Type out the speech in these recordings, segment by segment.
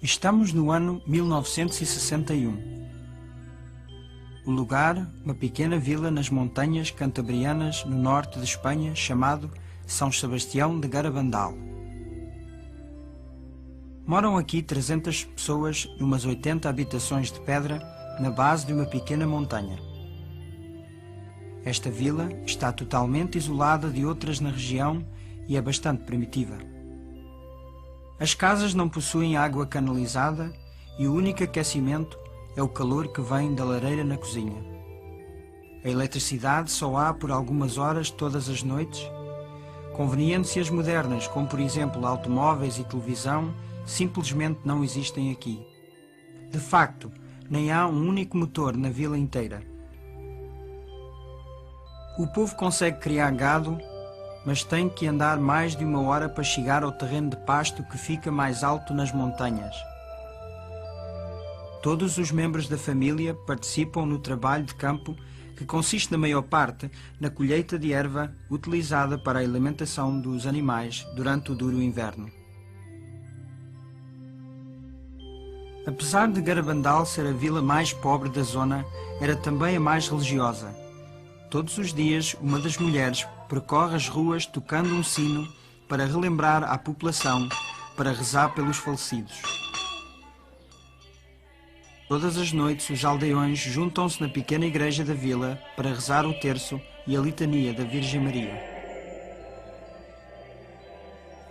Estamos no ano 1961. O lugar, uma pequena vila nas montanhas cantabrianas no norte de Espanha, chamado São Sebastião de Garabandal. Moram aqui 300 pessoas numas 80 habitações de pedra na base de uma pequena montanha. Esta vila está totalmente isolada de outras na região e é bastante primitiva. As casas não possuem água canalizada e o único aquecimento é o calor que vem da lareira na cozinha. A eletricidade só há por algumas horas todas as noites. Conveniências modernas, como por exemplo automóveis e televisão, simplesmente não existem aqui. De facto, nem há um único motor na vila inteira. O povo consegue criar gado, mas tem que andar mais de uma hora para chegar ao terreno de pasto que fica mais alto nas montanhas. Todos os membros da família participam no trabalho de campo, que consiste na maior parte na colheita de erva utilizada para a alimentação dos animais durante o duro inverno. Apesar de Garabandal ser a vila mais pobre da zona, era também a mais religiosa. Todos os dias, uma das mulheres percorre as ruas tocando um sino para relembrar à população, para rezar pelos falecidos. Todas as noites, os aldeões juntam-se na pequena igreja da vila para rezar o terço e a litania da Virgem Maria.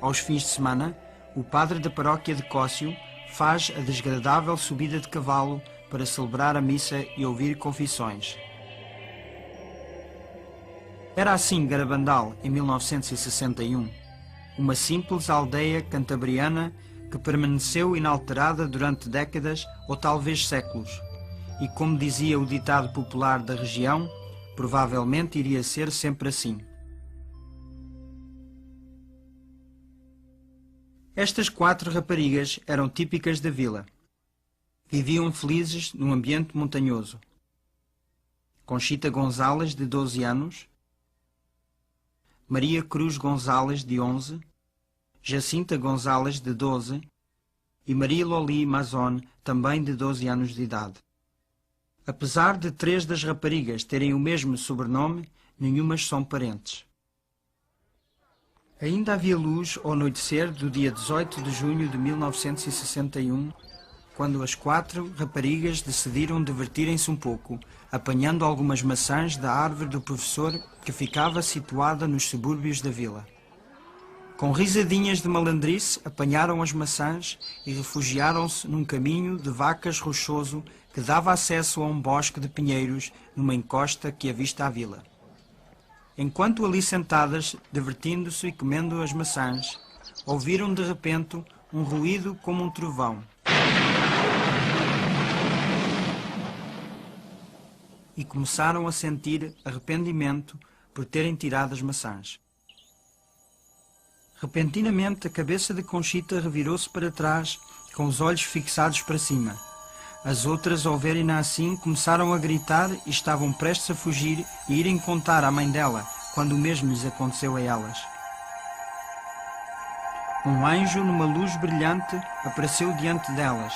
Aos fins de semana, o padre da paróquia de Cóscio faz a desagradável subida de cavalo para celebrar a missa e ouvir confissões. Era assim Garabandal em 1961, uma simples aldeia cantabriana que permaneceu inalterada durante décadas ou talvez séculos, e como dizia o ditado popular da região, provavelmente iria ser sempre assim. Estas 4 raparigas eram típicas da vila. Viviam felizes num ambiente montanhoso. Conchita Gonzalez, de 12 anos, Maria Cruz Gonzalez, de 11, Jacinta Gonzalez, de 12, e Maria Loli Mazon, também de 12 anos de idade. Apesar de 3 das raparigas terem o mesmo sobrenome, nenhumas são parentes. Ainda havia luz ao anoitecer do dia 18 de junho de 1961, quando as 4 raparigas decidiram divertirem-se um pouco, apanhando algumas maçãs da árvore do professor que ficava situada nos subúrbios da vila. Com risadinhas de malandrice, apanharam as maçãs e refugiaram-se num caminho de vacas rochoso que dava acesso a um bosque de pinheiros numa encosta que avista a vila. Enquanto ali sentadas, divertindo-se e comendo as maçãs, ouviram de repente um ruído como um trovão. E começaram a sentir arrependimento por terem tirado as maçãs. Repentinamente, a cabeça de Conchita revirou-se para trás, com os olhos fixados para cima. As outras, ao verem-na assim, começaram a gritar e estavam prestes a fugir e irem contar à mãe dela, quando o mesmo lhes aconteceu a elas. Um anjo, numa luz brilhante, apareceu diante delas.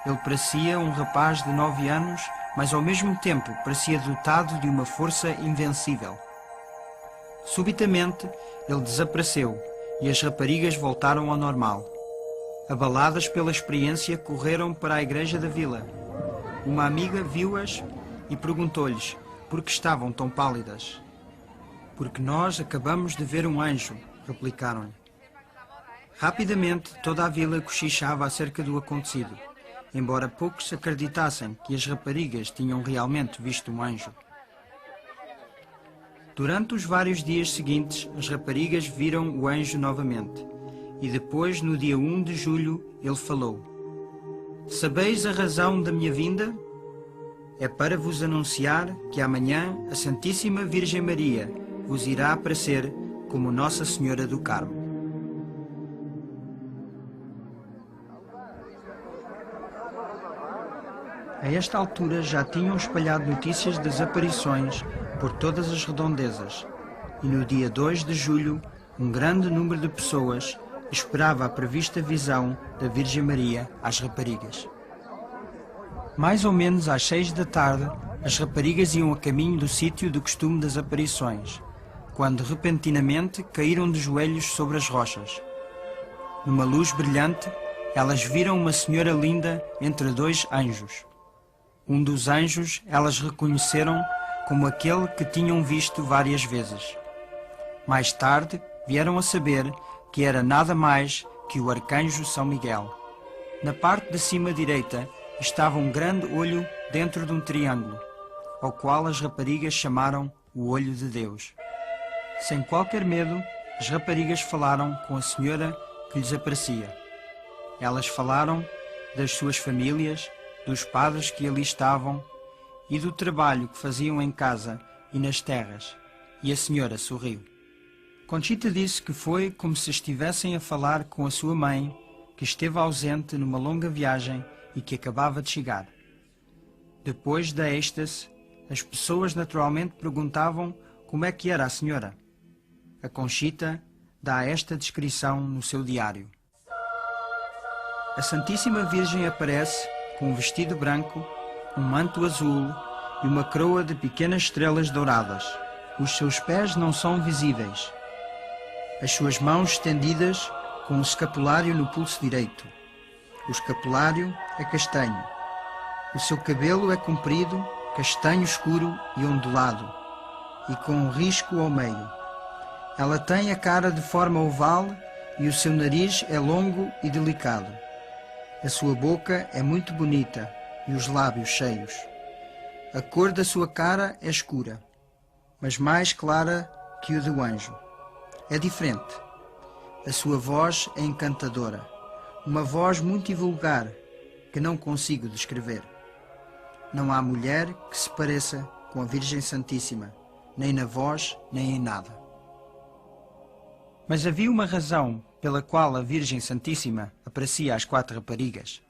Ele parecia um rapaz de 9 anos, mas ao mesmo tempo parecia dotado de uma força invencível. Subitamente, ele desapareceu e as raparigas voltaram ao normal. Abaladas pela experiência, correram para a igreja da vila. Uma amiga viu-as e perguntou-lhes por que estavam tão pálidas. "Porque nós acabamos de ver um anjo", replicaram-lhe. Rapidamente, toda a vila cochichava acerca do acontecido, embora poucos acreditassem que as raparigas tinham realmente visto um anjo. Durante os vários dias seguintes, as raparigas viram o anjo novamente, e depois, no dia 1 de julho, ele falou: "Sabeis a razão da minha vinda? É para vos anunciar que amanhã a Santíssima Virgem Maria vos irá aparecer como Nossa Senhora do Carmo." A esta altura já tinham espalhado notícias das aparições por todas as redondezas, e no dia 2 de julho, um grande número de pessoas, esperava a prevista visão da Virgem Maria às raparigas. Mais ou menos às 6 da tarde, as raparigas iam a caminho do sítio do costume das aparições, quando repentinamente caíram de joelhos sobre as rochas. Numa luz brilhante, elas viram uma senhora linda entre dois anjos. Um dos anjos elas reconheceram como aquele que tinham visto várias vezes. Mais tarde, vieram a saber que era nada mais que o arcanjo São Miguel. Na parte de cima direita estava um grande olho dentro de um triângulo, ao qual as raparigas chamaram o Olho de Deus. Sem qualquer medo, as raparigas falaram com a senhora que lhes aparecia. Elas falaram das suas famílias, dos padres que ali estavam e do trabalho que faziam em casa e nas terras, e a senhora sorriu. Conchita disse que foi como se estivessem a falar com a sua mãe, que esteve ausente numa longa viagem e que acabava de chegar. Depois da êxtase, as pessoas naturalmente perguntavam como é que era a senhora. A Conchita dá esta descrição no seu diário. A Santíssima Virgem aparece com um vestido branco, um manto azul e uma coroa de pequenas estrelas douradas. Os seus pés não são visíveis. As suas mãos estendidas com um escapulário no pulso direito. O escapulário é castanho. O seu cabelo é comprido, castanho escuro e ondulado, e com um risco ao meio. Ela tem a cara de forma oval e o seu nariz é longo e delicado. A sua boca é muito bonita e os lábios cheios. A cor da sua cara é escura, mas mais clara que o do anjo. É diferente. A sua voz é encantadora, uma voz muito vulgar que não consigo descrever. Não há mulher que se pareça com a Virgem Santíssima, nem na voz, nem em nada. Mas havia uma razão pela qual a Virgem Santíssima aparecia às 4 raparigas.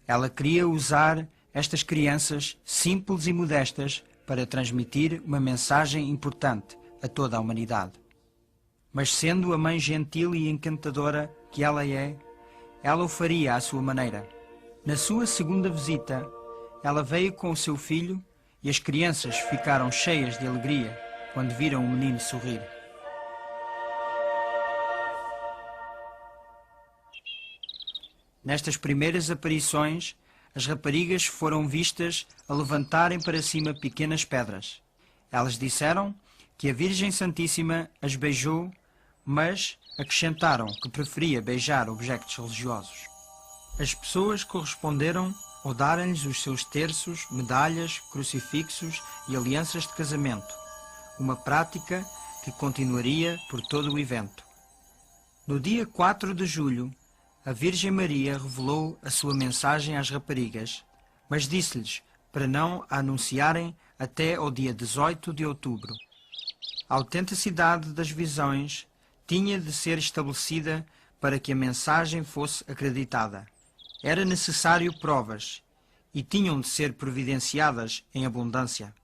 Ela queria usar estas crianças simples e modestas para transmitir uma mensagem importante a toda a humanidade. Mas sendo a mãe gentil e encantadora que ela é, ela o faria à sua maneira. Na sua segunda visita, ela veio com o seu filho e as crianças ficaram cheias de alegria quando viram o menino sorrir. Nestas primeiras aparições, as raparigas foram vistas a levantarem para cima pequenas pedras. Elas disseram que a Virgem Santíssima as beijou, mas acrescentaram que preferia beijar objetos religiosos. As pessoas corresponderam ao darem-lhes os seus terços, medalhas, crucifixos e alianças de casamento, uma prática que continuaria por todo o evento. No dia 4 de julho, a Virgem Maria revelou a sua mensagem às raparigas, mas disse-lhes para não a anunciarem até ao dia 18 de outubro. A autenticidade das visões tinha de ser estabelecida para que a mensagem fosse acreditada. Era necessário provas e tinham de ser providenciadas em abundância.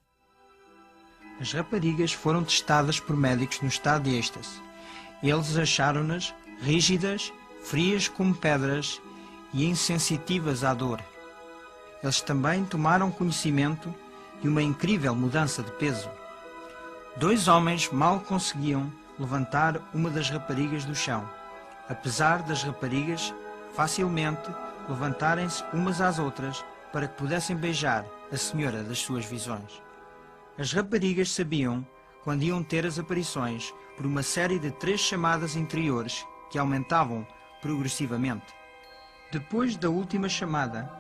As raparigas foram testadas por médicos no estado de êxtase. Eles acharam-nas rígidas, frias como pedras e insensitivas à dor. Eles também tomaram conhecimento de uma incrível mudança de peso. 2 homens mal conseguiam levantar uma das raparigas do chão, apesar das raparigas facilmente levantarem-se umas às outras para que pudessem beijar a senhora das suas visões. As raparigas sabiam quando iam ter as aparições por uma série de 3 chamadas interiores que aumentavam progressivamente. Depois da última chamada,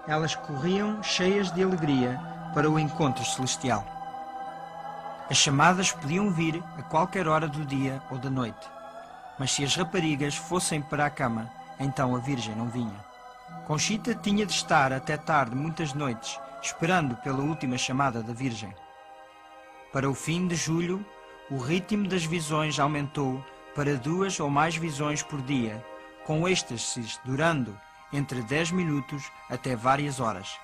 elas corriam cheias de alegria para o encontro celestial. As chamadas podiam vir a qualquer hora do dia ou da noite, mas se as raparigas fossem para a cama, então a Virgem não vinha. Conchita tinha de estar até tarde muitas noites, esperando pela última chamada da Virgem. Para o fim de julho, o ritmo das visões aumentou para 2 ou mais visões por dia, com êxtases durando entre 10 minutos até várias horas.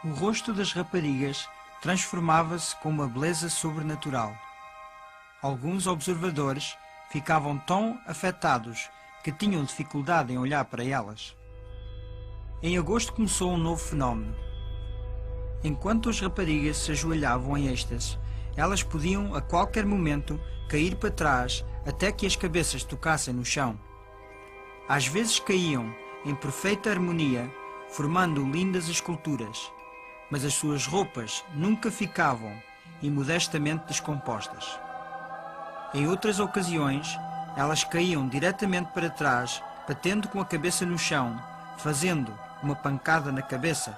O rosto das raparigas transformava-se com uma beleza sobrenatural. Alguns observadores ficavam tão afetados que tinham dificuldade em olhar para elas. Em agosto começou um novo fenómeno. Enquanto as raparigas se ajoelhavam em êxtase, elas podiam a qualquer momento cair para trás até que as cabeças tocassem no chão. Às vezes caíam em perfeita harmonia, formando lindas esculturas, mas as suas roupas nunca ficavam imodestamente descompostas. Em outras ocasiões, elas caíam diretamente para trás, batendo com a cabeça no chão, fazendo uma pancada na cabeça,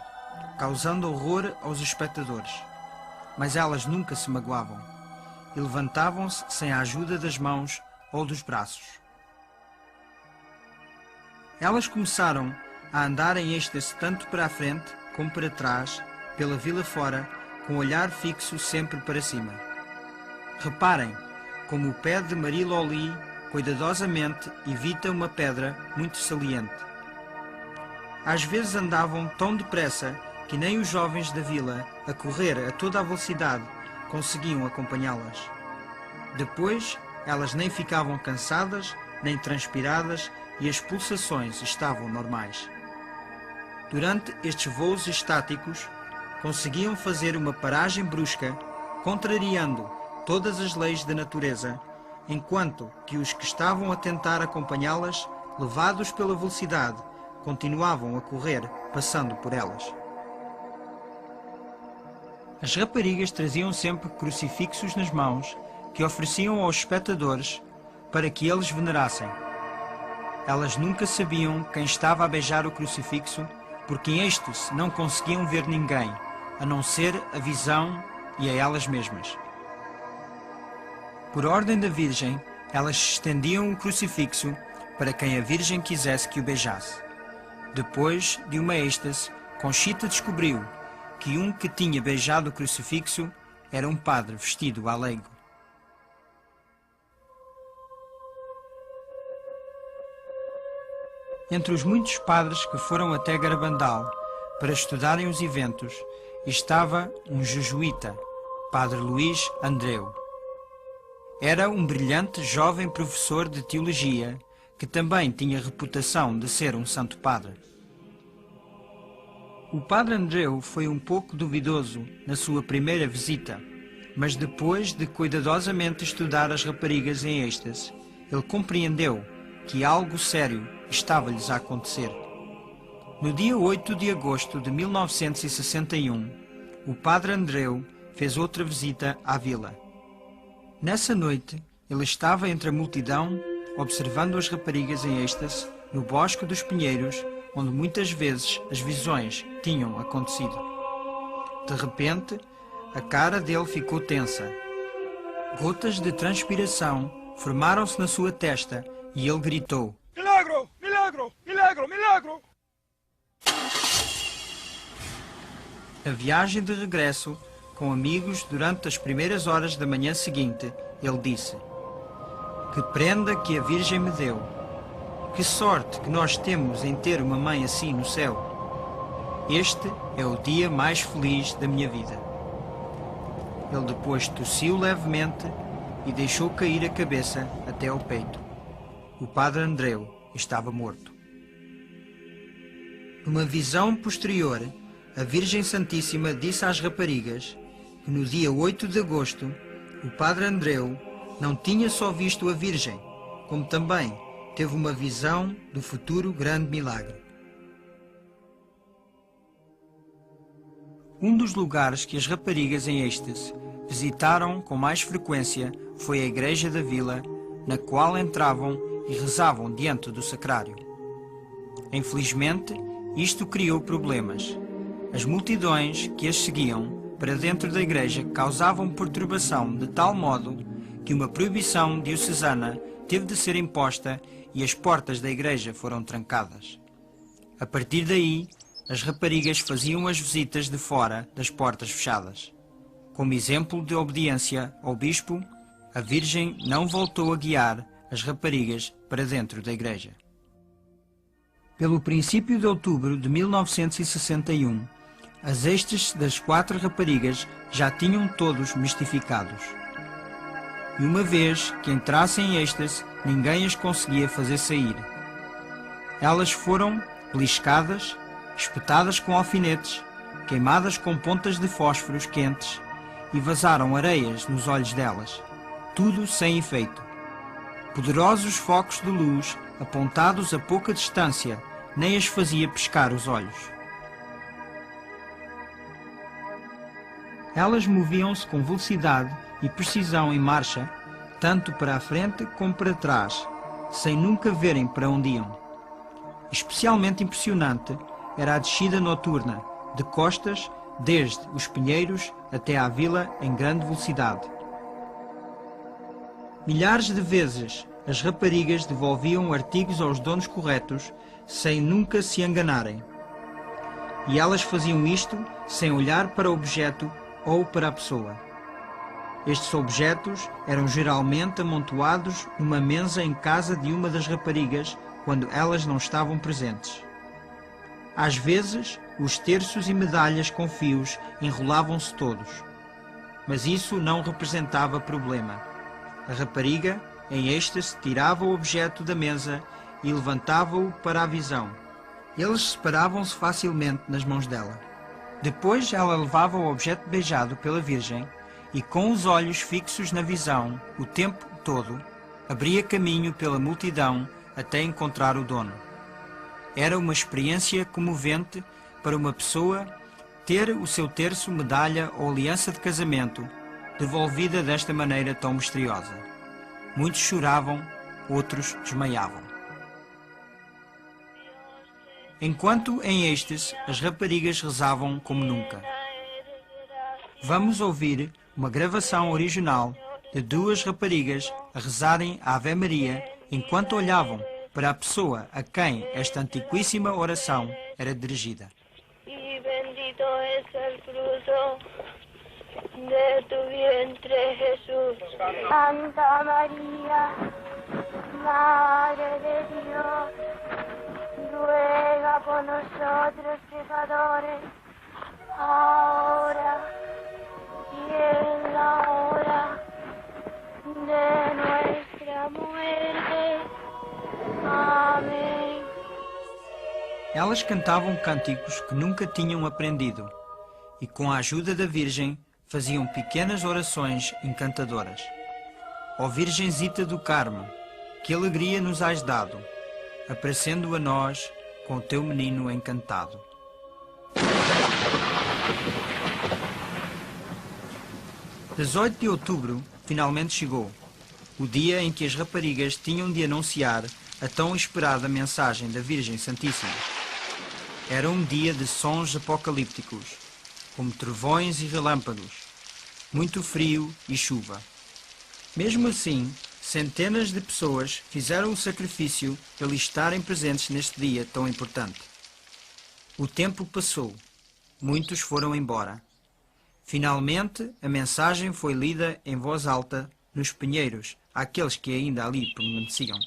causando horror aos espectadores. Mas elas nunca se magoavam e levantavam-se sem a ajuda das mãos ou dos braços. Elas começaram a andar em êxtase tanto para a frente como para trás, pela vila fora, com o olhar fixo sempre para cima. Reparem como o pé de Marie Loli cuidadosamente evita uma pedra muito saliente. Às vezes andavam tão depressa que nem os jovens da vila, a correr a toda a velocidade, conseguiam acompanhá-las. Depois, elas nem ficavam cansadas, nem transpiradas, e as pulsações estavam normais. Durante estes voos estáticos, conseguiam fazer uma paragem brusca, contrariando todas as leis da natureza, enquanto que os que estavam a tentar acompanhá-las, levados pela velocidade, continuavam a correr, passando por elas. As raparigas traziam sempre crucifixos nas mãos que ofereciam aos espectadores para que eles venerassem. Elas nunca sabiam quem estava a beijar o crucifixo, porque em êxtase não conseguiam ver ninguém, a não ser a visão e a elas mesmas. Por ordem da Virgem, elas estendiam o crucifixo para quem a Virgem quisesse que o beijasse. Depois de uma êxtase, Conchita descobriu que um que tinha beijado o crucifixo era um padre vestido à leigo. Entre os muitos padres que foram até Garabandal para estudarem os eventos, estava um jesuíta, Padre Luís Andreu. Era um brilhante jovem professor de teologia que também tinha reputação de ser um santo padre. O Padre Andreu foi um pouco duvidoso na sua primeira visita, mas depois de cuidadosamente estudar as raparigas em êxtase, ele compreendeu que algo sério estava-lhes a acontecer. No dia 8 de agosto de 1961, o Padre Andreu fez outra visita à vila. Nessa noite, ele estava entre a multidão, observando as raparigas em êxtase, no Bosque dos Pinheiros, onde muitas vezes as visões tinham acontecido. De repente, a cara dele ficou tensa. Gotas de transpiração formaram-se na sua testa e ele gritou: "Milagro! Milagro! Milagro! Milagro!" Na viagem de regresso, com amigos durante as primeiras horas da manhã seguinte, ele disse: "Que prenda que a Virgem me deu! Que sorte que nós temos em ter uma mãe assim no céu! Este é o dia mais feliz da minha vida." Ele depois tossiu levemente e deixou cair a cabeça até ao peito. O Padre Andreu estava morto. Numa visão posterior, a Virgem Santíssima disse às raparigas que no dia 8 de agosto o Padre Andreu não tinha só visto a Virgem, como também teve uma visão do futuro grande milagre. Um dos lugares que as raparigas em êxtase visitaram com mais frequência foi a igreja da vila, na qual entravam e rezavam diante do sacrário. Infelizmente, isto criou problemas. As multidões que as seguiam para dentro da igreja causavam perturbação de tal modo que uma proibição diocesana teve de ser imposta e as portas da igreja foram trancadas. A partir daí, as raparigas faziam as visitas de fora das portas fechadas. Como exemplo de obediência ao bispo, a Virgem não voltou a guiar as raparigas para dentro da igreja. Pelo princípio de outubro de 1961, as êxtases das 4 raparigas já tinham todos mistificados. E uma vez que entrassem em êxtase, ninguém as conseguia fazer sair. Elas foram beliscadas, espetadas com alfinetes, queimadas com pontas de fósforos quentes e vazaram areias nos olhos delas, tudo sem efeito. Poderosos focos de luz, apontados a pouca distância, nem as fazia pescar os olhos. Elas moviam-se com velocidade e precisão em marcha, tanto para a frente como para trás, sem nunca verem para onde iam. Especialmente impressionante era a descida noturna, de costas, desde os Pinheiros até à vila em grande velocidade. Milhares de vezes as raparigas devolviam artigos aos donos corretos, sem nunca se enganarem. E elas faziam isto sem olhar para o objeto ou para a pessoa. Estes objetos eram geralmente amontoados numa mesa em casa de uma das raparigas quando elas não estavam presentes. Às vezes, os terços e medalhas com fios enrolavam-se todos. Mas isso não representava problema. A rapariga, em êxtase, tirava o objeto da mesa e levantava-o para a visão. Eles separavam-se facilmente nas mãos dela. Depois ela levava o objeto beijado pela Virgem e, com os olhos fixos na visão o tempo todo, abria caminho pela multidão até encontrar o dono. Era uma experiência comovente para uma pessoa ter o seu terço, medalha ou aliança de casamento devolvida desta maneira tão misteriosa. Muitos choravam, outros desmaiavam. Enquanto em êxtase as raparigas rezavam como nunca. Vamos ouvir uma gravação original de duas raparigas a rezarem a Ave Maria enquanto olhavam para a pessoa a quem esta antiquíssima oração era dirigida. Y bendito es el fruto de tu vientre, Jesús. Santa María, Madre de Dios, ruega por nosotros pecadores, ahora y en la hora de nuestra muerte. Amém. Elas cantavam cânticos que nunca tinham aprendido e, com a ajuda da Virgem, faziam pequenas orações encantadoras. Ó Virgenzita do Carmo, que alegria nos has dado, aparecendo a nós com o teu menino encantado. 18 de outubro finalmente chegou, o dia em que as raparigas tinham de anunciar a tão esperada mensagem da Virgem Santíssima. Era um dia de sons apocalípticos, como trovões e relâmpagos, muito frio e chuva. Mesmo assim, centenas de pessoas fizeram o sacrifício de estarem presentes neste dia tão importante. O tempo passou, muitos foram embora. Finalmente, a mensagem foi lida em voz alta nos pinheiros àqueles que ainda ali permaneciam.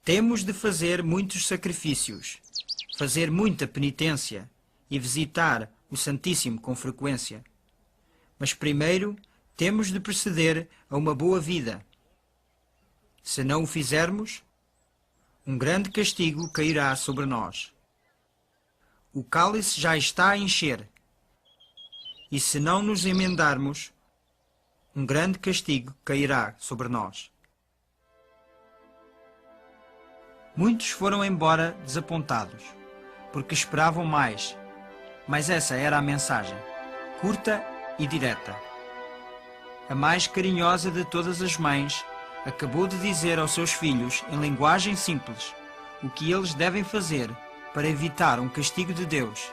Temos de fazer muitos sacrifícios, fazer muita penitência e visitar o Santíssimo com frequência. Mas primeiro temos de proceder a uma boa vida. Se não o fizermos, um grande castigo cairá sobre nós. O cálice já está a encher, e se não nos emendarmos, um grande castigo cairá sobre nós. Muitos foram embora desapontados, porque esperavam mais, mas essa era a mensagem, curta e direta. A mais carinhosa de todas as mães acabou de dizer aos seus filhos, em linguagem simples, o que eles devem fazer para evitar um castigo de Deus,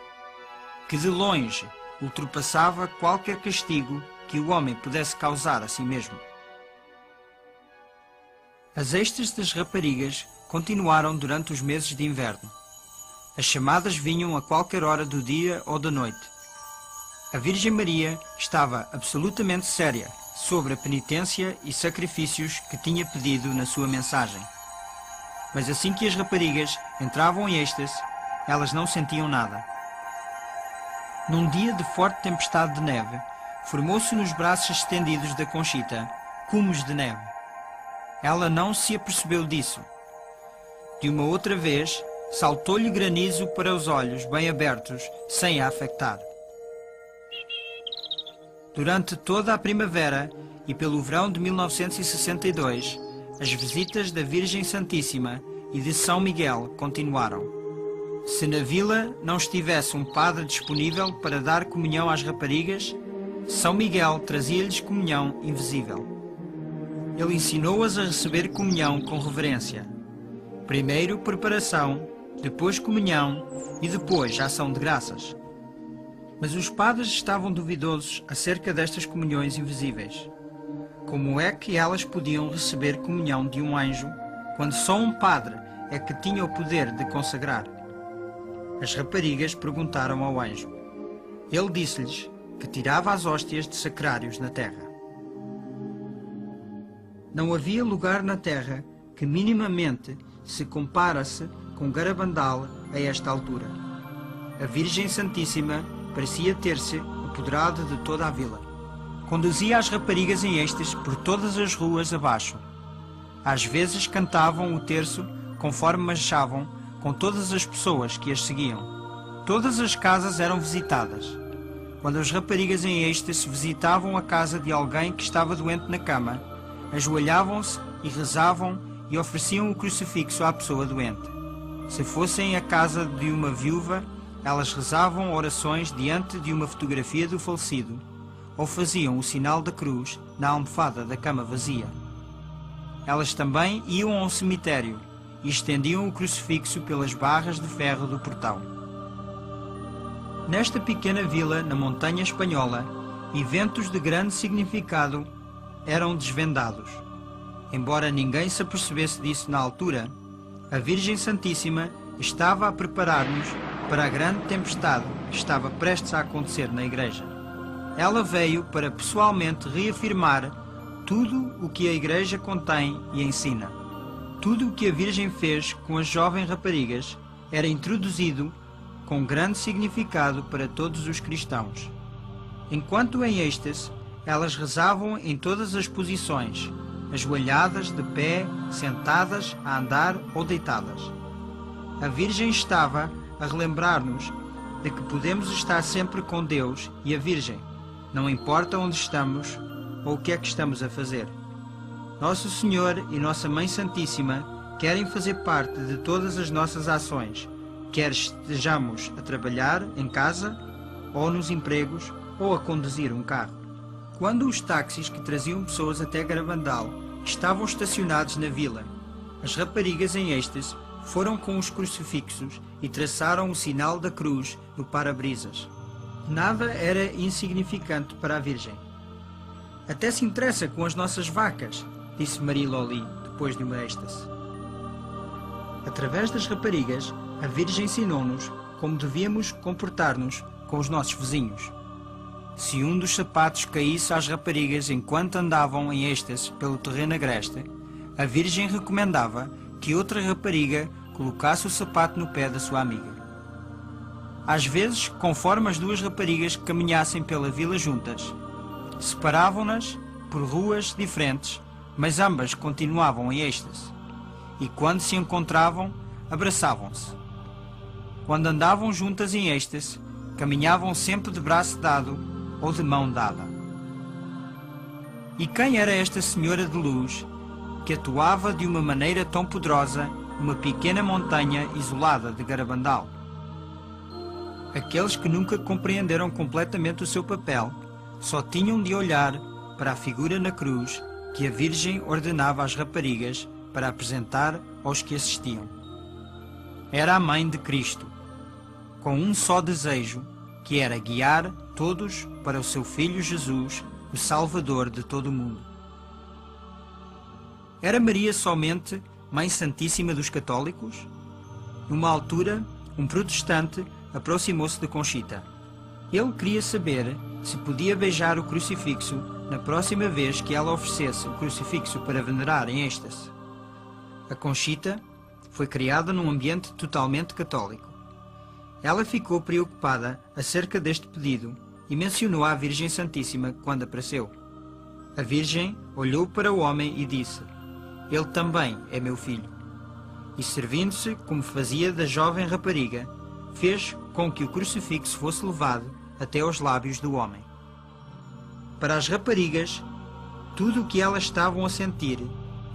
que de longe ultrapassava qualquer castigo que o homem pudesse causar a si mesmo. As êxtases das raparigas continuaram durante os meses de inverno. As chamadas vinham a qualquer hora do dia ou da noite. A Virgem Maria estava absolutamente séria sobre a penitência e sacrifícios que tinha pedido na sua mensagem. Mas assim que as raparigas entravam em êxtase, elas não sentiam nada. Num dia de forte tempestade de neve, formou-se nos braços estendidos da Conchita cumos de neve. Ela não se apercebeu disso, De uma outra vez, saltou-lhe granizo para os olhos bem abertos, sem a afetar. Durante toda a primavera e pelo verão de 1962, as visitas da Virgem Santíssima e de São Miguel continuaram. Se na vila não estivesse um padre disponível para dar comunhão às raparigas, São Miguel trazia-lhes comunhão invisível. Ele ensinou-as a receber comunhão com reverência. Primeiro preparação, depois comunhão e depois ação de graças. Mas os padres estavam duvidosos acerca destas comunhões invisíveis. Como é que elas podiam receber comunhão de um anjo, quando só um padre é que tinha o poder de consagrar? As raparigas perguntaram ao anjo. Ele disse-lhes que tirava as hóstias de sacrários na terra. Não havia lugar na terra que minimamente se compara-se com Garabandal a esta altura. A Virgem Santíssima parecia ter-se apoderado de toda a vila. Conduzia as raparigas em êxtase por todas as ruas abaixo. Às vezes cantavam o terço conforme marchavam com todas as pessoas que as seguiam. Todas as casas eram visitadas. Quando as raparigas em êxtase visitavam a casa de alguém que estava doente na cama, ajoelhavam-se e rezavam e ofereciam o crucifixo à pessoa doente. Se fossem à casa de uma viúva, elas rezavam orações diante de uma fotografia do falecido ou faziam o sinal da cruz na almofada da cama vazia. Elas também iam ao cemitério e estendiam o crucifixo pelas barras de ferro do portão. Nesta pequena vila na montanha espanhola, eventos de grande significado eram desvendados. Embora ninguém se apercebesse disso na altura, a Virgem Santíssima estava a preparar-nos para a grande tempestade que estava prestes a acontecer na igreja. Ela veio para pessoalmente reafirmar tudo o que a igreja contém e ensina. Tudo o que a Virgem fez com as jovens raparigas era introduzido com grande significado para todos os cristãos. Enquanto em êxtase, elas rezavam em todas as posições, ajoelhadas, de pé, sentadas, a andar ou deitadas. A Virgem estava a relembrar-nos de que podemos estar sempre com Deus e a Virgem, não importa onde estamos ou o que é que estamos a fazer. Nosso Senhor e Nossa Mãe Santíssima querem fazer parte de todas as nossas ações, quer estejamos a trabalhar em casa, ou nos empregos, ou a conduzir um carro. Quando os táxis que traziam pessoas até Garabandal estavam estacionados na vila, as raparigas em êxtase foram com os crucifixos e traçaram o sinal da cruz no para-brisas. Nada era insignificante para a Virgem. Até se interessa com as nossas vacas, disse Marie Loli, depois de uma êxtase. Através das raparigas, a Virgem ensinou-nos como devíamos comportar-nos com os nossos vizinhos. Se um dos sapatos caísse às raparigas enquanto andavam em êxtase pelo terreno agreste, a Virgem recomendava que outra rapariga colocasse o sapato no pé da sua amiga. Às vezes, conforme as duas raparigas caminhassem pela vila juntas, separavam-nas por ruas diferentes, mas ambas continuavam em êxtase, e quando se encontravam, abraçavam-se. Quando andavam juntas em êxtase, caminhavam sempre de braço dado ou de mão dada. E quem era esta senhora de luz que atuava de uma maneira tão poderosa numa pequena montanha isolada de Garabandal? Aqueles que nunca compreenderam completamente o seu papel só tinham de olhar para a figura na cruz que a Virgem ordenava às raparigas para apresentar aos que assistiam. Era a mãe de Cristo, com um só desejo, que era guiar todos para o seu Filho Jesus, o Salvador de todo o mundo. Era Maria somente Mãe Santíssima dos católicos? Numa altura, um protestante aproximou-se de Conchita. Ele queria saber se podia beijar o crucifixo na próxima vez que ela oferecesse o crucifixo para venerar em êxtase. A Conchita foi criada num ambiente totalmente católico. Ela ficou preocupada acerca deste pedido e mencionou à Virgem Santíssima quando apareceu. A Virgem olhou para o homem e disse: "Ele também é meu filho." e, servindo-se, como fazia da jovem rapariga, fez com que o crucifixo fosse levado até aos lábios do homem. Para as raparigas, tudo o que elas estavam a sentir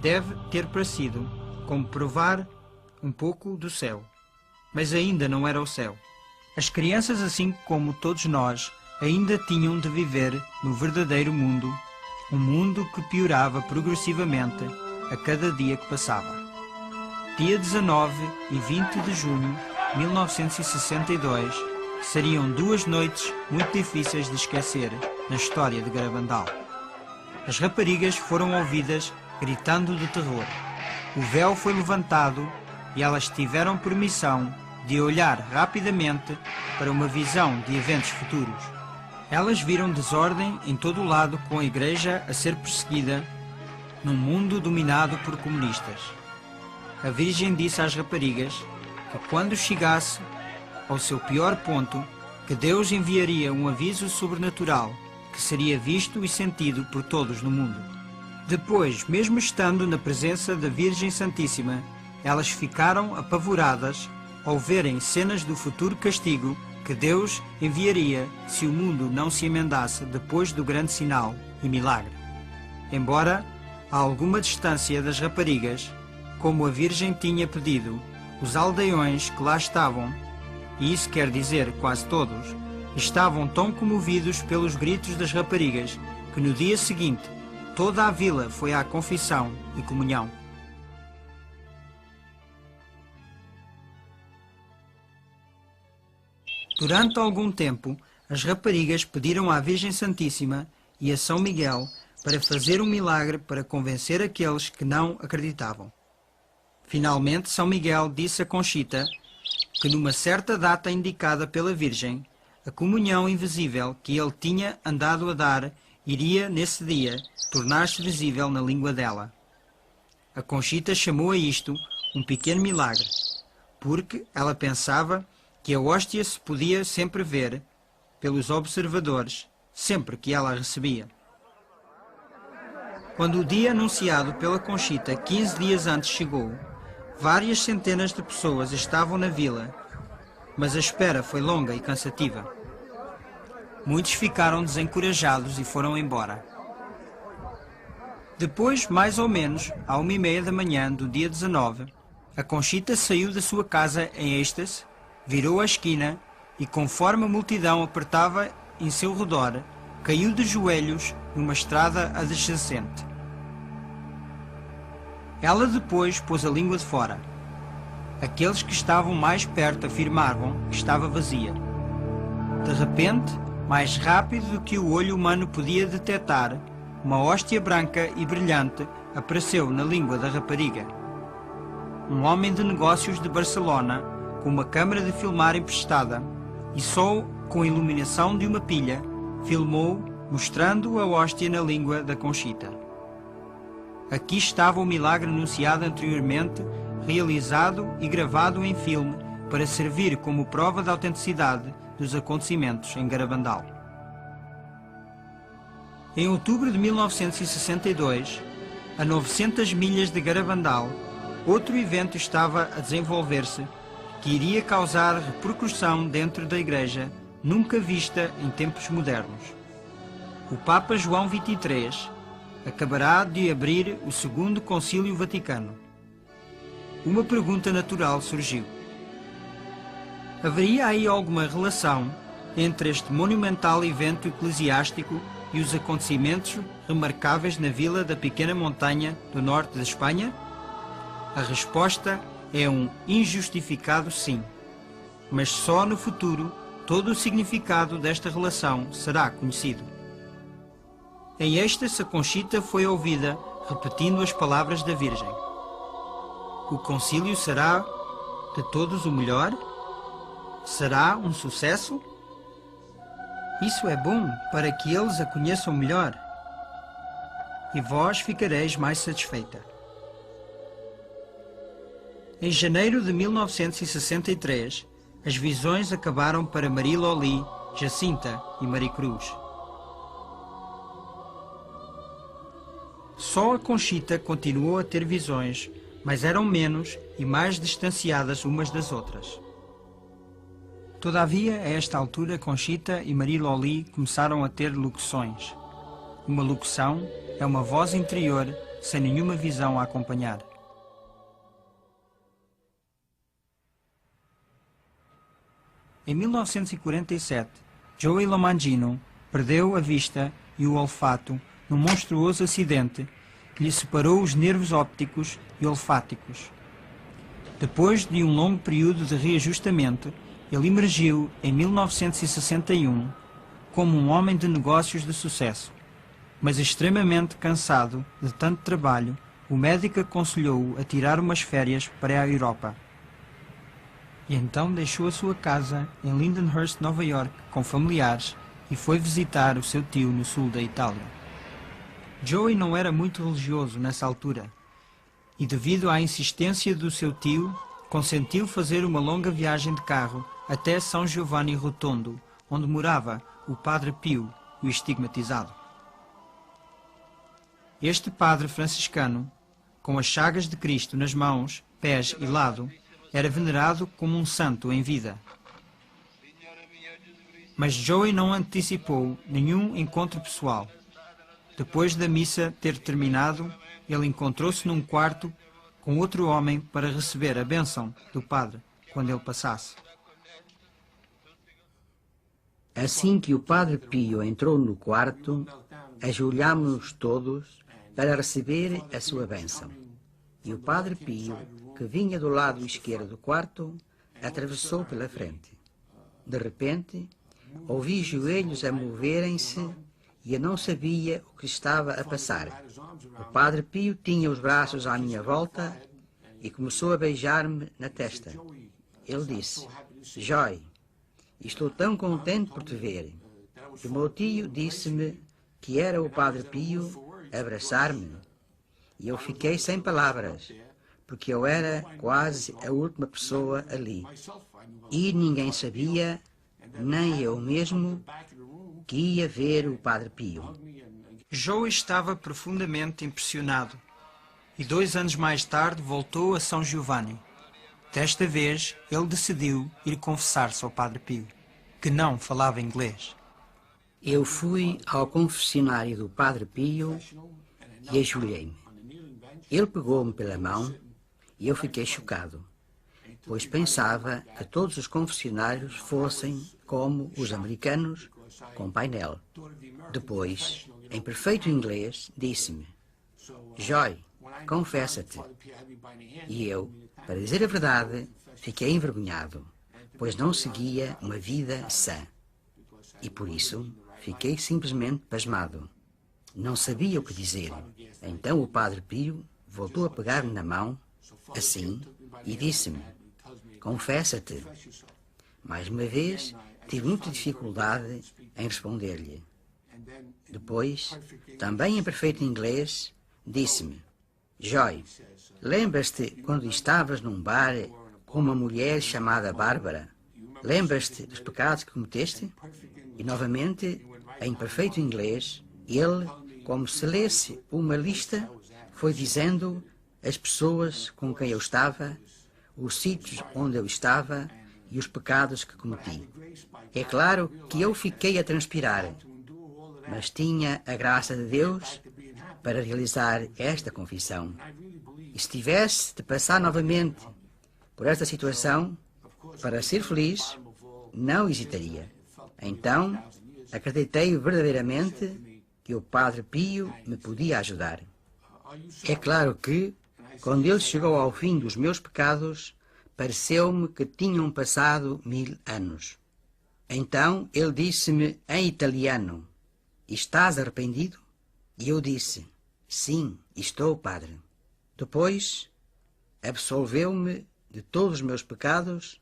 deve ter parecido como provar um pouco do céu. Mas ainda não era o céu. As crianças, assim como todos nós, ainda tinham de viver no verdadeiro mundo, um mundo que piorava progressivamente a cada dia que passava. Dia 19 e 20 de junho de 1962 seriam 2 noites muito difíceis de esquecer na história de Garabandal. As raparigas foram ouvidas gritando de terror. O véu foi levantado e elas tiveram permissão de olhar rapidamente para uma visão de eventos futuros. Elas viram desordem em todo o lado, com a igreja a ser perseguida num mundo dominado por comunistas. A Virgem disse às raparigas que quando chegasse ao seu pior ponto, que Deus enviaria um aviso sobrenatural que seria visto e sentido por todos no mundo. Depois, mesmo estando na presença da Virgem Santíssima, elas ficaram apavoradas ao verem cenas do futuro castigo que Deus enviaria se o mundo não se emendasse depois do grande sinal e milagre. Embora a alguma distância das raparigas, como a Virgem tinha pedido, os aldeões que lá estavam, e isso quer dizer quase todos, estavam tão comovidos pelos gritos das raparigas que no dia seguinte toda a vila foi à confissão e comunhão. Durante algum tempo, as raparigas pediram à Virgem Santíssima e a São Miguel para fazer um milagre para convencer aqueles que não acreditavam. Finalmente, São Miguel disse a Conchita que numa certa data indicada pela Virgem, a comunhão invisível que ele tinha andado a dar iria, nesse dia, tornar-se visível na língua dela. A Conchita chamou a isto um pequeno milagre, porque ela pensava que a hóstia se podia sempre ver pelos observadores, sempre que ela a recebia. Quando o dia anunciado pela Conchita 15 dias antes chegou, várias centenas de pessoas estavam na vila, mas a espera foi longa e cansativa. Muitos ficaram desencorajados e foram embora. Depois, mais ou menos, à 1h30 da manhã do dia 19, a Conchita saiu da sua casa em êxtase, virou a esquina e, conforme a multidão apertava em seu redor, caiu de joelhos numa estrada adjacente. Ela depois pôs a língua de fora. Aqueles que estavam mais perto afirmavam que estava vazia. De repente, mais rápido do que o olho humano podia detectar, uma hóstia branca e brilhante apareceu na língua da rapariga. Um homem de negócios de Barcelona, com uma câmara de filmar emprestada e só com a iluminação de uma pilha, filmou, mostrando a hóstia na língua da Conchita. Aqui estava o milagre anunciado anteriormente, realizado e gravado em filme para servir como prova da autenticidade dos acontecimentos em Garabandal. Em outubro de 1962, a 900 milhas de Garabandal, outro evento estava a desenvolver-se que iria causar repercussão dentro da Igreja nunca vista em tempos modernos. O Papa João XXIII acabará de abrir o Segundo Concílio Vaticano. Uma pergunta natural surgiu. Haveria aí alguma relação entre este monumental evento eclesiástico e os acontecimentos remarcáveis na vila da pequena montanha do norte da Espanha? A resposta é um injustificado sim, mas só no futuro todo o significado desta relação será conhecido. Em êxtase, a Conchita foi ouvida repetindo as palavras da Virgem. O concílio será de todos o melhor? Será um sucesso? Isso é bom para que eles a conheçam melhor. E vós ficareis mais satisfeita. Em janeiro de 1963, as visões acabaram para Maria Loli, Jacinta e Maricruz. Só a Conchita continuou a ter visões, mas eram menos e mais distanciadas umas das outras. Todavia, a esta altura, Conchita e Marie Loli começaram a ter locuções. Uma locução é uma voz interior sem nenhuma visão a acompanhar. Em 1947, Joey Lomangino perdeu a vista e o olfato num monstruoso acidente que lhe separou os nervos ópticos e olfáticos. Depois de um longo período de reajustamento, ele emergiu em 1961 como um homem de negócios de sucesso. Mas extremamente cansado de tanto trabalho, o médico aconselhou-o a tirar umas férias para a Europa. E então deixou a sua casa em Lindenhurst, Nova York, com familiares e foi visitar o seu tio no sul da Itália. Joey não era muito religioso nessa altura e, devido à insistência do seu tio, consentiu fazer uma longa viagem de carro até São Giovanni Rotondo, onde morava o Padre Pio, o estigmatizado. Este padre franciscano, com as chagas de Cristo nas mãos, pés e lado, era venerado como um santo em vida. Mas Joey não antecipou nenhum encontro pessoal. Depois da missa ter terminado, ele encontrou-se num quarto com outro homem para receber a bênção do padre quando ele passasse. Assim que o Padre Pio entrou no quarto, ajoelhámos-nos todos para receber a sua bênção. E o Padre Pio, que vinha do lado esquerdo do quarto, atravessou pela frente. De repente, ouvi joelhos a moverem-se e eu não sabia o que estava a passar. O Padre Pio tinha os braços à minha volta e começou a beijar-me na testa. Ele disse: Joy, estou tão contente por te ver. E o meu tio disse-me que era o Padre Pio abraçar-me. E eu fiquei sem palavras, porque eu era quase a última pessoa ali. E ninguém sabia, nem eu mesmo, que ia ver o Padre Pio. Joey estava profundamente impressionado e 2 anos mais tarde voltou a São Giovanni. Desta vez, ele decidiu ir confessar-se ao Padre Pio, que não falava inglês. Eu fui ao confessionário do Padre Pio e ajoelhei-me. Ele pegou-me pela mão e eu fiquei chocado, pois pensava que todos os confessionários fossem como os americanos, com painel. Depois, em perfeito inglês, disse-me: Joy, confessa-te. E eu, para dizer a verdade, fiquei envergonhado, pois não seguia uma vida sã. E por isso, fiquei simplesmente pasmado. Não sabia o que dizer. Então o Padre Pio voltou a pegar-me na mão, assim, e disse-me: confessa-te. Mais uma vez, tive muita dificuldade em responder-lhe. Depois, também em perfeito inglês, disse-me: Joy, lembras-te quando estavas num bar com uma mulher chamada Bárbara? Lembras-te dos pecados que cometeste? E novamente, em perfeito inglês, ele, como se lesse uma lista, foi dizendo as pessoas com quem eu estava, os sítios onde eu estava e os pecados que cometi. É claro que eu fiquei a transpirar, mas tinha a graça de Deus para realizar esta confissão. E se tivesse de passar novamente por esta situação, para ser feliz, não hesitaria. Então, acreditei verdadeiramente que o Padre Pio me podia ajudar. É claro que, quando ele chegou ao fim dos meus pecados, pareceu-me que tinham passado 1000 anos. Então ele disse-me em italiano: estás arrependido? E eu disse: sim, estou, Padre. Depois absolveu-me de todos os meus pecados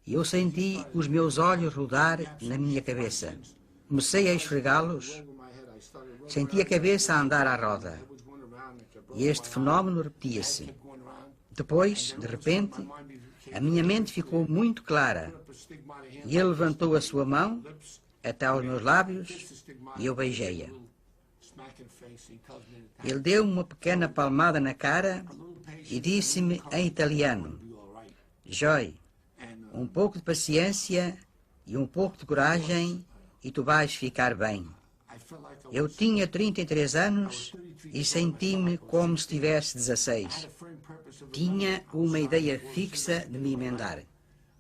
e eu senti os meus olhos rodar na minha cabeça. Comecei a esfregá-los, senti a cabeça a andar à roda. E este fenómeno repetia-se. Depois, de repente, a minha mente ficou muito clara. E ele levantou a sua mão até aos meus lábios e eu beijei-a. Ele deu-me uma pequena palmada na cara e disse-me em italiano: Joy, um pouco de paciência e um pouco de coragem e tu vais ficar bem. Eu tinha 33 anos e senti-me como se tivesse 16. Tinha uma ideia fixa de me emendar.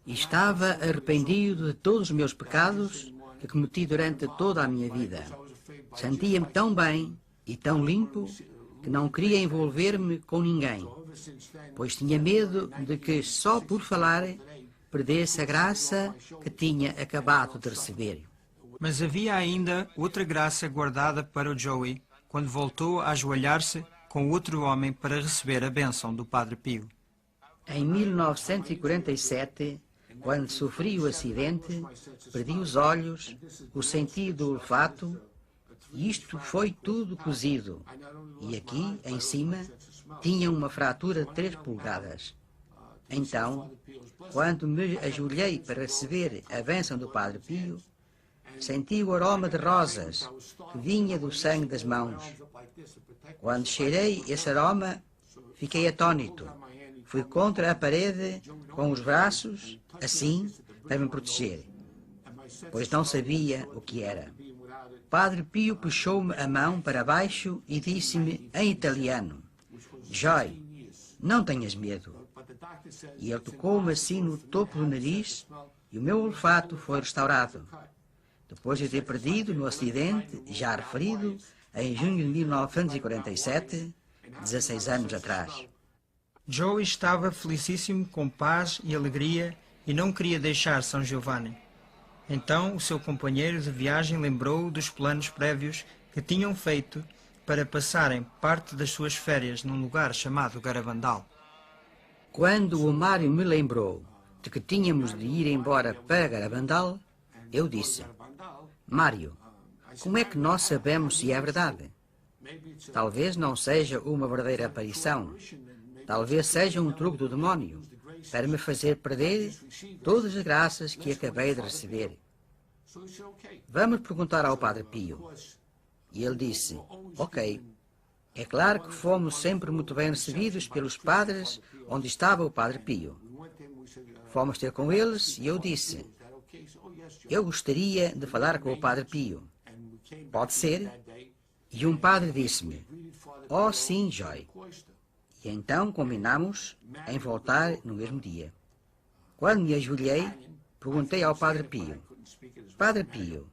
E estava arrependido de todos os meus pecados que cometi durante toda a minha vida. Sentia-me tão bem e tão limpo que não queria envolver-me com ninguém, pois tinha medo de que, só por falar, perdesse a graça que tinha acabado de receber. Mas havia ainda outra graça guardada para o Joey quando voltou a ajoelhar-se com outro homem para receber a bênção do Padre Pio. Em 1947, quando sofri o acidente, perdi os olhos, o sentido do olfato, e isto foi tudo cozido. E aqui, em cima, tinha uma fratura de 3 polegadas. Então, quando me ajoelhei para receber a bênção do Padre Pio, senti o aroma de rosas que vinha do sangue das mãos. Quando cheirei esse aroma, fiquei atônito. Fui contra a parede com os braços, assim, para me proteger, pois não sabia o que era. Padre Pio puxou-me a mão para baixo e disse-me em italiano: Joy, não tenhas medo. E ele tocou-me assim no topo do nariz e o meu olfato foi restaurado. Depois de ter perdido no acidente, já referido, em junho de 1947, 16 anos atrás. Joey estava felicíssimo, com paz e alegria, e não queria deixar São Giovanni. Então o seu companheiro de viagem lembrou dos planos prévios que tinham feito para passarem parte das suas férias num lugar chamado Garabandal. Quando o Mário me lembrou de que tínhamos de ir embora para Garabandal, eu disse: Mário, como é que nós sabemos se é verdade? Talvez não seja uma verdadeira aparição. Talvez seja um truque do demónio para me fazer perder todas as graças que acabei de receber. Vamos perguntar ao Padre Pio. E ele disse: ok. É claro que fomos sempre muito bem recebidos pelos padres onde estava o Padre Pio. Fomos ter com eles e eu disse: eu gostaria de falar com o Padre Pio. Pode ser? E um padre disse-me: oh sim, Joy. E então combinamos em voltar no mesmo dia. Quando me ajoelhei, perguntei ao Padre Pio: Padre Pio,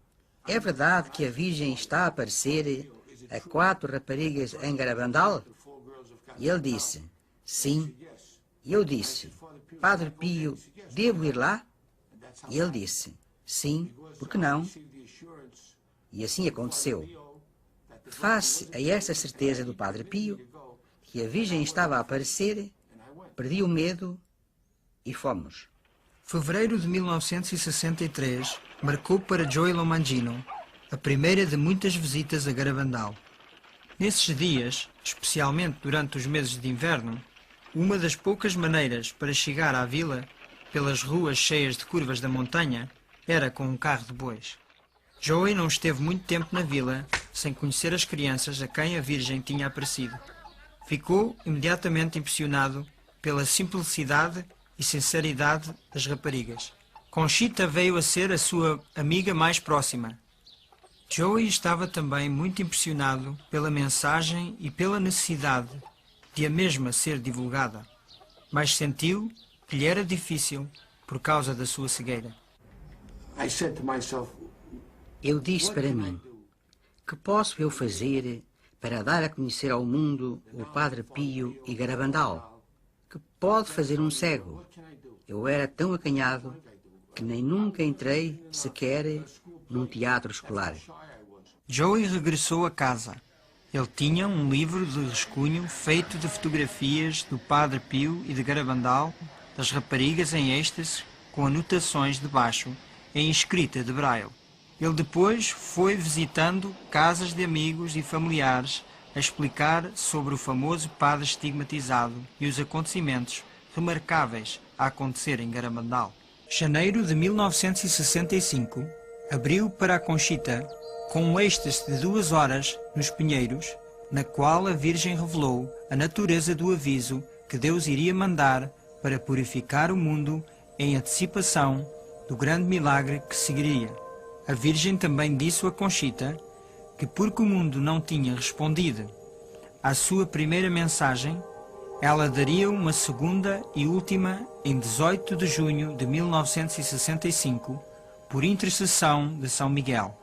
é verdade que a Virgem está a aparecer a 4 raparigas em Garabandal? E ele disse: sim. E eu disse: Padre Pio, devo ir lá? E ele disse: sim, por que não? E assim aconteceu. Face a essa certeza do Padre Pio, que a Virgem estava a aparecer, perdi o medo e fomos. Fevereiro de 1963 marcou para Joey Lomangino a primeira de muitas visitas a Garabandal. Nesses dias, especialmente durante os meses de inverno, uma das poucas maneiras para chegar à vila, pelas ruas cheias de curvas da montanha, era com um carro de bois. Joey não esteve muito tempo na vila sem conhecer as crianças a quem a Virgem tinha aparecido. Ficou imediatamente impressionado pela simplicidade e sinceridade das raparigas. Conchita veio a ser a sua amiga mais próxima. Joey estava também muito impressionado pela mensagem e pela necessidade de a mesma ser divulgada, mas sentiu que lhe era difícil por causa da sua cegueira. Eu disse para mim: que posso eu fazer para dar a conhecer ao mundo o Padre Pio e Garabandal? Que pode fazer um cego? Eu era tão acanhado que nem nunca entrei sequer num teatro escolar. Joey regressou a casa. Ele tinha um livro de rascunho feito de fotografias do Padre Pio e de Garabandal, das raparigas em êxtase, com anotações debaixo, em escrita de braille. Ele depois foi visitando casas de amigos e familiares a explicar sobre o famoso padre estigmatizado e os acontecimentos remarcáveis a acontecer em Garabandal. Janeiro de 1965 abriu para a Conchita com um êxtase de 2 horas nos Pinheiros, na qual a Virgem revelou a natureza do aviso que Deus iria mandar para purificar o mundo em antecipação do grande milagre que seguiria. A Virgem também disse a Conchita que, porque o mundo não tinha respondido à sua primeira mensagem, ela daria uma segunda e última em 18 de junho de 1965, por intercessão de São Miguel.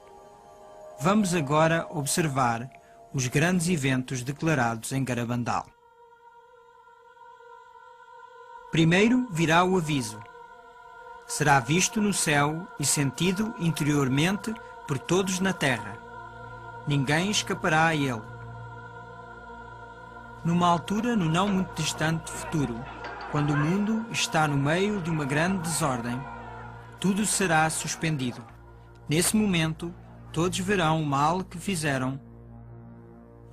Vamos agora observar os grandes eventos declarados em Garabandal. Primeiro virá o aviso. Será visto no céu e sentido interiormente por todos na terra. Ninguém escapará a ele. Numa altura no não muito distante futuro, quando o mundo está no meio de uma grande desordem, tudo será suspendido. Nesse momento, todos verão o mal que fizeram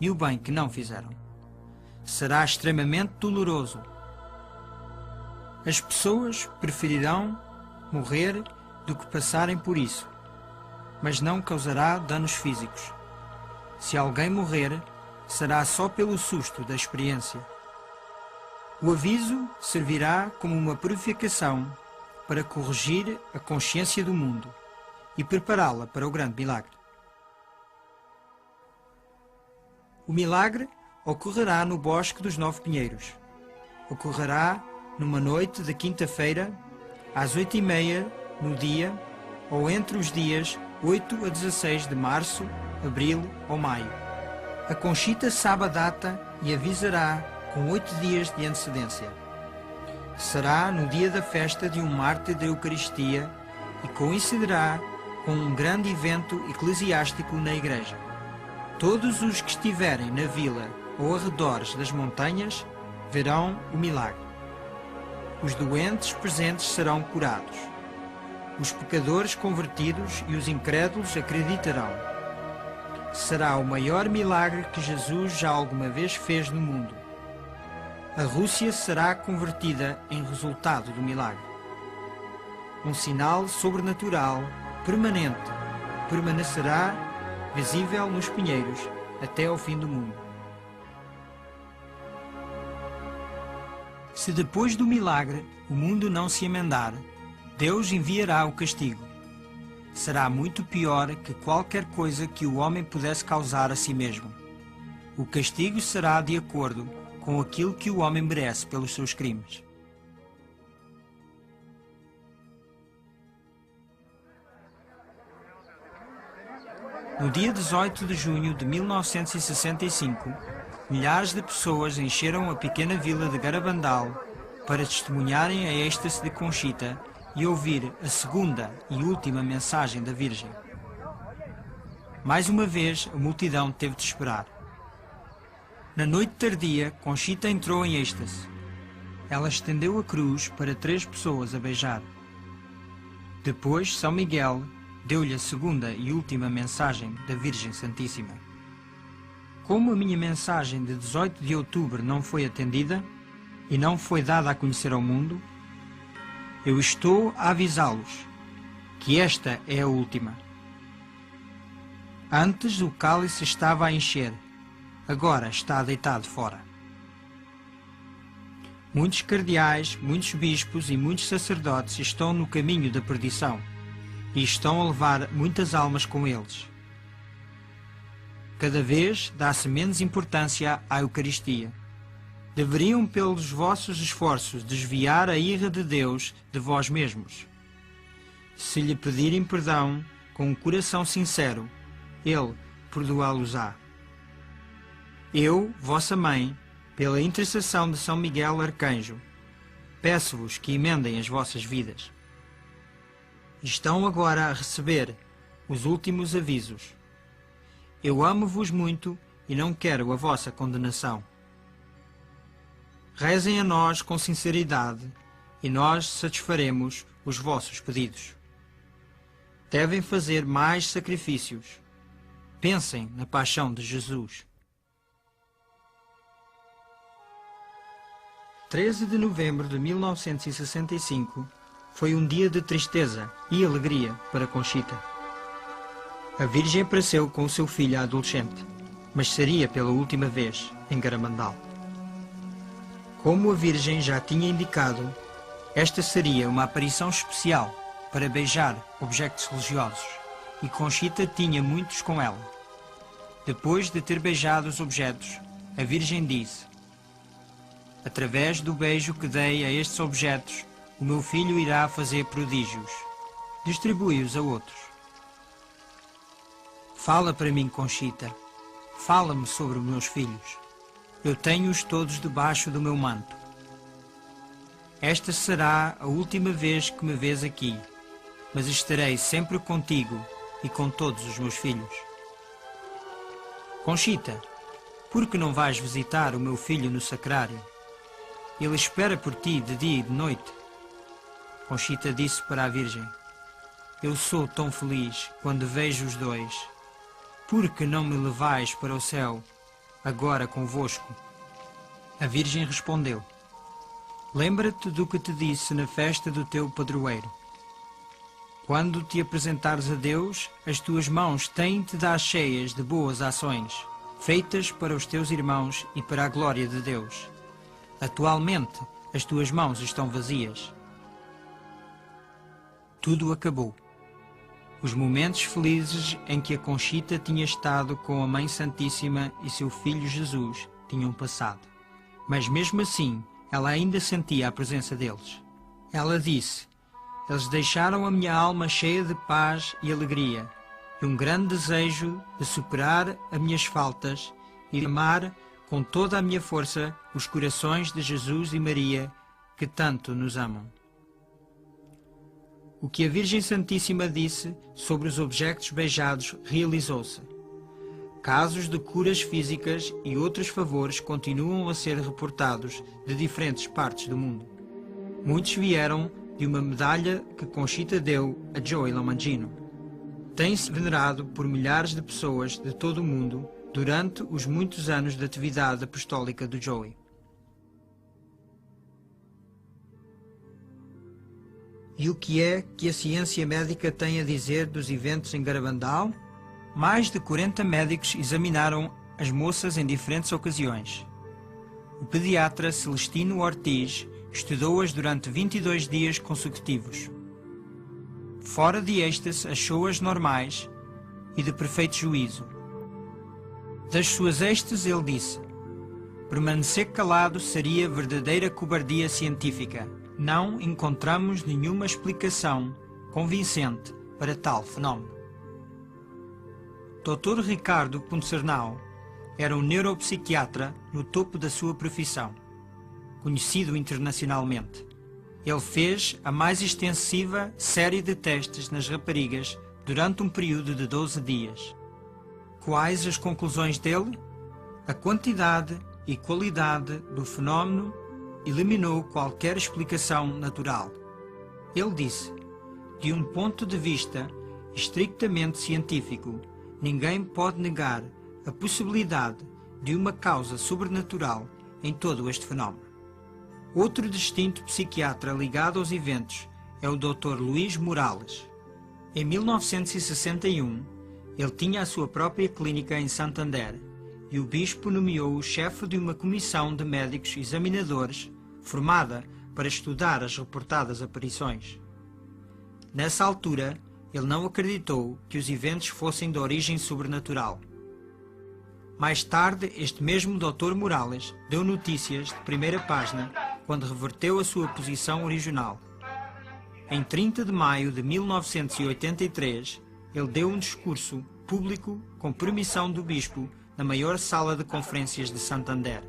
e o bem que não fizeram. Será extremamente doloroso. As pessoas preferirão morrer do que passarem por isso, mas não causará danos físicos. Se alguém morrer, será só pelo susto da experiência. O aviso servirá como uma purificação para corrigir a consciência do mundo e prepará-la para o grande milagre. O milagre ocorrerá no Bosque dos 9 Pinheiros. Ocorrerá numa noite de quinta-feira, às 8h30 no dia, ou entre os dias 8 a 16 de março, abril ou maio. A Conchita sabe a data e avisará com 8 dias de antecedência. Será no dia da festa de um mártir da Eucaristia e coincidirá com um grande evento eclesiástico na igreja. Todos os que estiverem na vila ou arredores das montanhas verão o milagre. Os doentes presentes serão curados. Os pecadores convertidos e os incrédulos acreditarão. Será o maior milagre que Jesus já alguma vez fez no mundo. A Rússia será convertida em resultado do milagre. Um sinal sobrenatural, permanente, permanecerá visível nos Pinheiros até ao fim do mundo. Se depois do milagre o mundo não se emendar, Deus enviará o castigo. Será muito pior que qualquer coisa que o homem pudesse causar a si mesmo. O castigo será de acordo com aquilo que o homem merece pelos seus crimes. No dia 18 de junho de 1965, milhares de pessoas encheram a pequena vila de Garabandal para testemunharem a êxtase de Conchita e ouvir a segunda e última mensagem da Virgem. Mais uma vez, a multidão teve de esperar. Na noite tardia, Conchita entrou em êxtase. Ela estendeu a cruz para 3 pessoas a beijar. Depois, São Miguel deu-lhe a segunda e última mensagem da Virgem Santíssima. Como a minha mensagem de 18 de outubro não foi atendida e não foi dada a conhecer ao mundo, eu estou a avisá-los que esta é a última. Antes o cálice estava a encher, agora está deitado fora. Muitos cardeais, muitos bispos e muitos sacerdotes estão no caminho da perdição e estão a levar muitas almas com eles. Cada vez dá-se menos importância à Eucaristia. Deveriam, pelos vossos esforços, desviar a ira de Deus de vós mesmos. Se lhe pedirem perdão com um coração sincero, Ele perdoá-los-á. Eu, vossa mãe, pela intercessão de São Miguel Arcanjo, peço-vos que emendem as vossas vidas. Estão agora a receber os últimos avisos. Eu amo-vos muito e não quero a vossa condenação. Rezem a nós com sinceridade e nós satisfaremos os vossos pedidos. Devem fazer mais sacrifícios. Pensem na paixão de Jesus. 13 de novembro de 1965 foi um dia de tristeza e alegria para Conchita. A Virgem apareceu com o seu filho adolescente, mas seria pela última vez em Garabandal. Como a Virgem já tinha indicado, esta seria uma aparição especial para beijar objetos religiosos, e Conchita tinha muitos com ela. Depois de ter beijado os objetos, a Virgem disse: através do beijo que dei a estes objetos, o meu filho irá fazer prodígios. Distribui-os a outros. Fala para mim, Conchita. Fala-me sobre os meus filhos. Eu tenho-os todos debaixo do meu manto. Esta será a última vez que me vês aqui, mas estarei sempre contigo e com todos os meus filhos. Conchita, por que não vais visitar o meu filho no sacrário? Ele espera por ti de dia e de noite. Conchita disse para a Virgem: eu sou tão feliz quando vejo os dois. Por que não me levais para o céu, agora convosco? A Virgem respondeu: lembra-te do que te disse na festa do teu padroeiro. Quando te apresentares a Deus, as tuas mãos têm-te dar cheias de boas ações, feitas para os teus irmãos e para a glória de Deus. Atualmente, as tuas mãos estão vazias. Tudo acabou. Os momentos felizes em que a Conchita tinha estado com a Mãe Santíssima e seu filho Jesus tinham passado. Mas mesmo assim, ela ainda sentia a presença deles. Ela disse: eles deixaram a minha alma cheia de paz e alegria, e um grande desejo de superar as minhas faltas e de amar com toda a minha força os corações de Jesus e Maria, que tanto nos amam. O que a Virgem Santíssima disse sobre os objetos beijados realizou-se. Casos de curas físicas e outros favores continuam a ser reportados de diferentes partes do mundo. Muitos vieram de uma medalha que Conchita deu a Joey Lomangino. Tem-se venerado por milhares de pessoas de todo o mundo durante os muitos anos de atividade apostólica do Joey. E o que é que a ciência médica tem a dizer dos eventos em Garabandal? Mais de 40 médicos examinaram as moças em diferentes ocasiões. O pediatra Celestino Ortiz estudou-as durante 22 dias consecutivos. Fora de êxtase, achou-as normais e de perfeito juízo. Das suas êxtases, ele disse: permanecer calado seria verdadeira cobardia científica. Não encontramos nenhuma explicação convincente para tal fenómeno. Dr. Ricardo Puncernau era um neuropsiquiatra no topo da sua profissão, conhecido internacionalmente. Ele fez a mais extensiva série de testes nas raparigas durante um período de 12 dias. Quais as conclusões dele? A quantidade e qualidade do fenómeno eliminou qualquer explicação natural. Ele disse: de um ponto de vista estritamente científico, ninguém pode negar a possibilidade de uma causa sobrenatural em todo este fenómeno. Outro distinto psiquiatra ligado aos eventos é o Dr. Luís Morales. Em 1961, ele tinha a sua própria clínica em Santander e o bispo nomeou o chefe de uma comissão de médicos examinadores formada para estudar as reportadas aparições. Nessa altura, ele não acreditou que os eventos fossem de origem sobrenatural. Mais tarde, este mesmo Dr. Morales deu notícias de primeira página quando reverteu a sua posição original. Em 30 de maio de 1983, ele deu um discurso público com permissão do bispo na maior sala de conferências de Santander.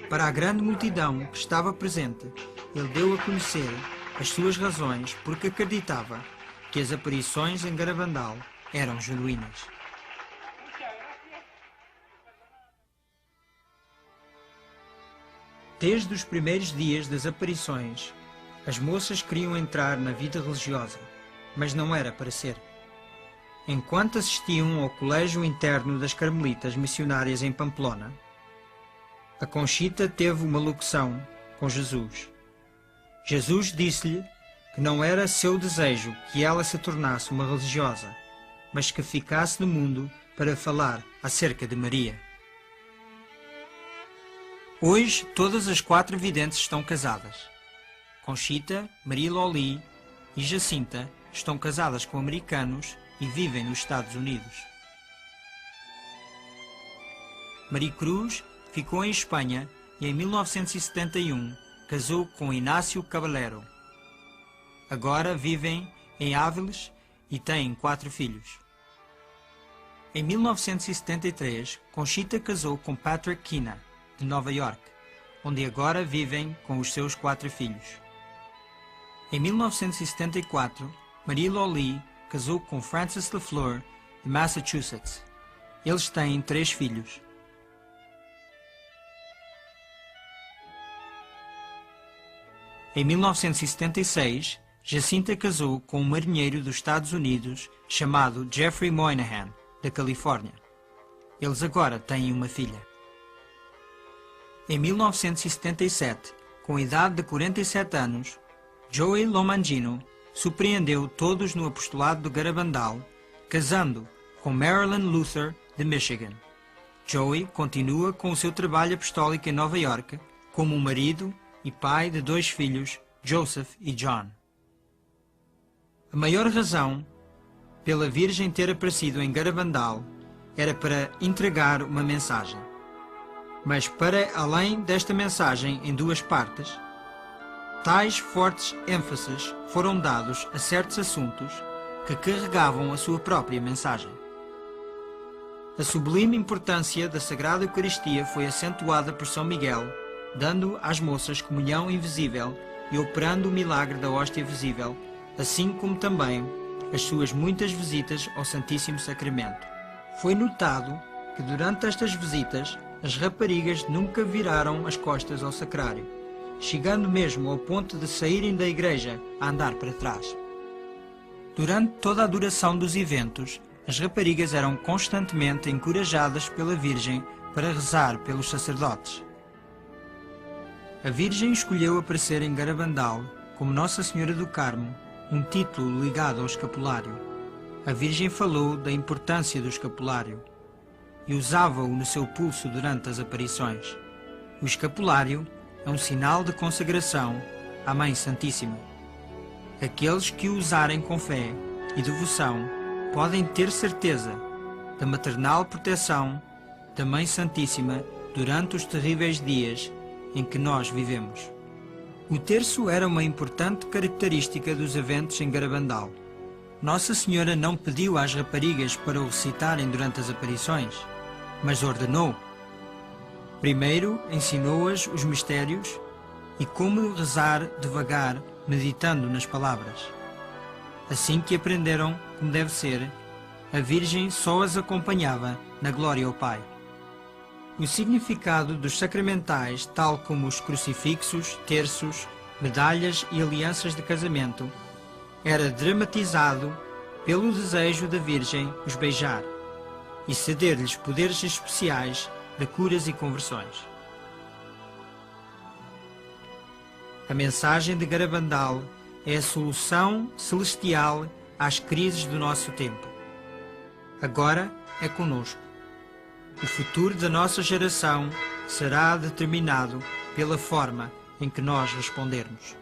Para a grande multidão que estava presente, ele deu a conhecer as suas razões porque acreditava que as aparições em Garabandal eram genuínas. Desde os primeiros dias das aparições, as moças queriam entrar na vida religiosa, mas não era para ser. Enquanto assistiam ao colégio interno das Carmelitas Missionárias em Pamplona, a Conchita teve uma locução com Jesus. Jesus disse-lhe que não era seu desejo que ela se tornasse uma religiosa, mas que ficasse no mundo para falar acerca de Maria. Hoje, todas as 4 videntes estão casadas. Conchita, Maria Loli e Jacinta estão casadas com americanos e vivem nos Estados Unidos. Maria Cruz ficou em Espanha e em 1971 casou com Inácio Caballero. Agora vivem em Áviles e têm 4 filhos. Em 1973, Conchita casou com Patrick Kina, de Nova York, onde agora vivem com os seus 4 filhos. Em 1974, Maria Loli casou com Francis LaFleur, de Massachusetts. Eles têm 3 filhos. Em 1976, Jacinta casou com um marinheiro dos Estados Unidos chamado Jeffrey Moynihan, da Califórnia. Eles agora têm uma filha. Em 1977, com a idade de 47 anos, Joey Lomangino surpreendeu todos no apostolado do Garabandal, casando com Marilyn Luther, de Michigan. Joey continua com o seu trabalho apostólico em Nova York, como marido e pai de 2 filhos, Joseph e John. A maior razão pela Virgem ter aparecido em Garabandal era para entregar uma mensagem. Mas para além desta mensagem em 2 partes, tais fortes ênfases foram dados a certos assuntos que carregavam a sua própria mensagem. A sublime importância da Sagrada Eucaristia foi acentuada por São Miguel, dando às moças comunhão invisível e operando o milagre da hóstia visível, assim como também as suas muitas visitas ao Santíssimo Sacramento. Foi notado que durante estas visitas as raparigas nunca viraram as costas ao sacrário, chegando mesmo ao ponto de saírem da igreja a andar para trás. Durante toda a duração dos eventos, as raparigas eram constantemente encorajadas pela Virgem para rezar pelos sacerdotes. A Virgem escolheu aparecer em Garabandal como Nossa Senhora do Carmo, um título ligado ao escapulário. A Virgem falou da importância do escapulário e usava-o no seu pulso durante as aparições. O escapulário é um sinal de consagração à Mãe Santíssima. Aqueles que o usarem com fé e devoção podem ter certeza da maternal proteção da Mãe Santíssima durante os terríveis dias em que nós vivemos. O terço era uma importante característica dos eventos em Garabandal. Nossa Senhora não pediu às raparigas para o recitarem durante as aparições, mas ordenou. Primeiro ensinou-as os mistérios e como rezar devagar, meditando nas palavras. Assim que aprenderam como deve ser, a Virgem só as acompanhava na glória ao Pai. O significado dos sacramentais, tal como os crucifixos, terços, medalhas e alianças de casamento, era dramatizado pelo desejo da Virgem os beijar e ceder-lhes poderes especiais de curas e conversões. A mensagem de Garabandal é a solução celestial às crises do nosso tempo. Agora é conosco. O futuro da nossa geração será determinado pela forma em que nós respondermos.